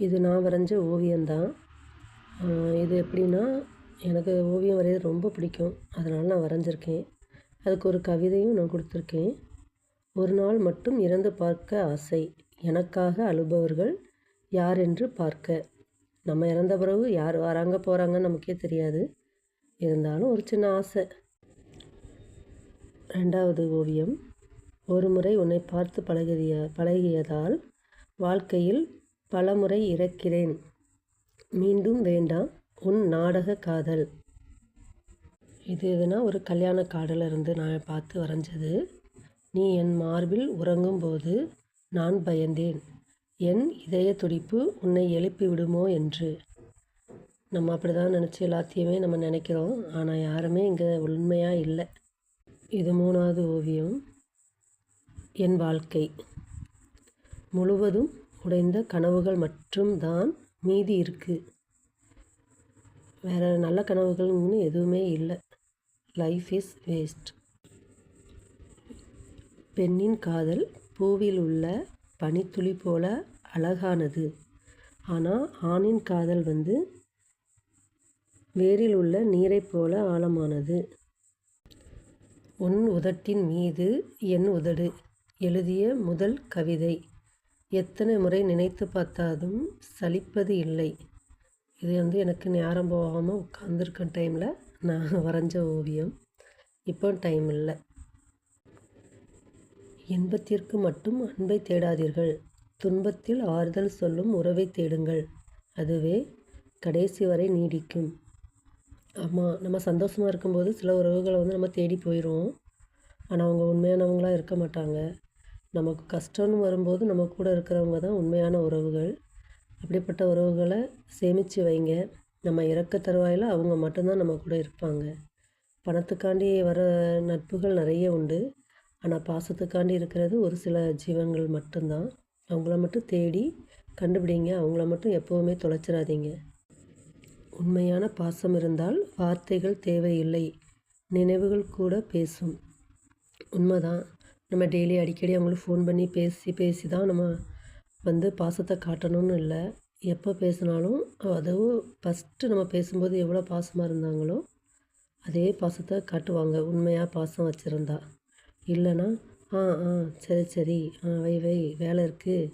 இது நான் வரைஞ்ச ஓவியம்தான். இது எப்படின்னா, எனக்கு ஓவியம் வரைகிறது ரொம்ப பிடிக்கும். அதனால் நான் வரைஞ்சிருக்கேன். அதுக்கு ஒரு கவிதையும் நான் கொடுத்துருக்கேன். ஒரு நாள் மட்டும் இறந்து பார்க்க ஆசை, எனக்காக அழுபவர்கள் யார் என்று பார்க்க. நம்ம இறந்த பிறகு யார் வராங்க போகிறாங்கன்னு நமக்கே தெரியாது. இருந்தாலும் ஒரு சின்ன ஆசை. 2வது ஓவியம். ஒரு முறை உன்னை பார்த்து பழகியதால் வாழ்க்கையில் பலமுறை இறக்கிறேன், மீண்டும் வேண்டாம் உன் நாடக காதல். இது எதுனா ஒரு கல்யாண கார்டில் இருந்து நான் பார்த்து வரைஞ்சது. நீ என் மார்பில் உறங்கும்போது நான் பயந்தேன், என் இதய துடிப்பு உன்னை எழுப்பி விடுமோ என்று. நம்ம அப்படி தான் நினச்சி எல்லாத்தையுமே நம்ம நினைக்கிறோம். ஆனால் யாருமே இங்கே உண்மையாக இல்லை. இது 3வது ஓவியம். என் வாழ்க்கை முழுவதும் உடைந்த கனவுகள் மட்டும் தான் மீதி இருக்குது. வேறு நல்ல கனவுகள்னு எதுவுமே இல்லை. Life is waste. பெண்ணின் காதல் பூவில் உள்ள பனித்துளி போல அழகானது. ஆனால் ஆணின் காதல் வேரில் உள்ள நீரைப் போல ஆழமானது. உன் உதட்டின் மீது என் உதடு எழுதிய முதல் கவிதை, எத்தனை முறை நினைத்து பார்த்தாலும் சலிப்பது இல்லை. இது எனக்கு நேரம் போகாமல் உட்காந்துருக்க டைமில் நான் வரைஞ்ச ஓவியம். இப்போ டைம் இல்லை. இன்பத்திற்கு மட்டும் அன்பை தேடாதீர்கள், துன்பத்தில் ஆறுதல் சொல்லும் உறவை தேடுங்கள், அதுவே கடைசி வரை நீடிக்கும். ஆமாம், நம்ம சந்தோஷமாக இருக்கும்போது சில உறவுகளை நம்ம தேடி போயிடுவோம். ஆனால் அவங்க உண்மையானவங்களாக இருக்க மாட்டாங்க. நமக்கு கஷ்டம்னு வரும்போது நம்ம கூட இருக்கிறவங்க தான் உண்மையான உறவுகள். அப்படிப்பட்ட உறவுகளை சேமித்து வைங்க. நம்ம இறக்க தருவாயில் அவங்க மட்டும்தான் நம்ம கூட இருப்பாங்க. பணத்துக்காண்டி வர நட்புகள் நிறைய உண்டு. ஆனால் பாசத்துக்காண்டி இருக்கிறது ஒரு சில ஜீவன்கள் மட்டும்தான். அவங்கள மட்டும் தேடி கண்டுபிடிங்க. அவங்கள மட்டும் எப்போவுமே தொலைச்சிடாதீங்க. உண்மையான பாசம் இருந்தால் வார்த்தைகள் தேவையில்லை, நினைவுகள் கூட பேசும். உண்மைதான். நம்ம டெய்லி அடிக்கடி அவங்களுக்கு ஃபோன் பண்ணி பேசி தான் நம்ம பாசத்தை காட்டணும்னு இல்லை. எப்போ பேசினாலும் அதுவும் ஃபஸ்ட்டு நம்ம பேசும்போது எவ்வளோ பாசமாக இருந்தாங்களோ அதே பாசத்தை காட்டுவாங்க, உண்மையாக பாசம் வச்சுருந்தா. இல்லைன்னா ஆ ஆ சரி சரி வை வேலை இருக்குது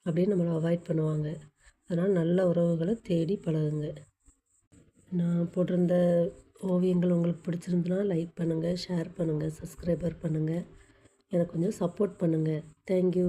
அப்படின்னு நம்மளை அவாய்ட் பண்ணுவாங்க. அதனால் நல்ல உறவுகளை தேடி பழகுங்க. நான் போட்டிருந்த ஓவியங்கள் உங்களுக்கு பிடிச்சிருந்துன்னா லைக் பண்ணுங்கள், ஷேர் பண்ணுங்கள், சப்ஸ்கிரைபர் பண்ணுங்கள். எனக்கு கொஞ்சம் சப்போர்ட் பண்ணுங்கள். தேங்க்யூ.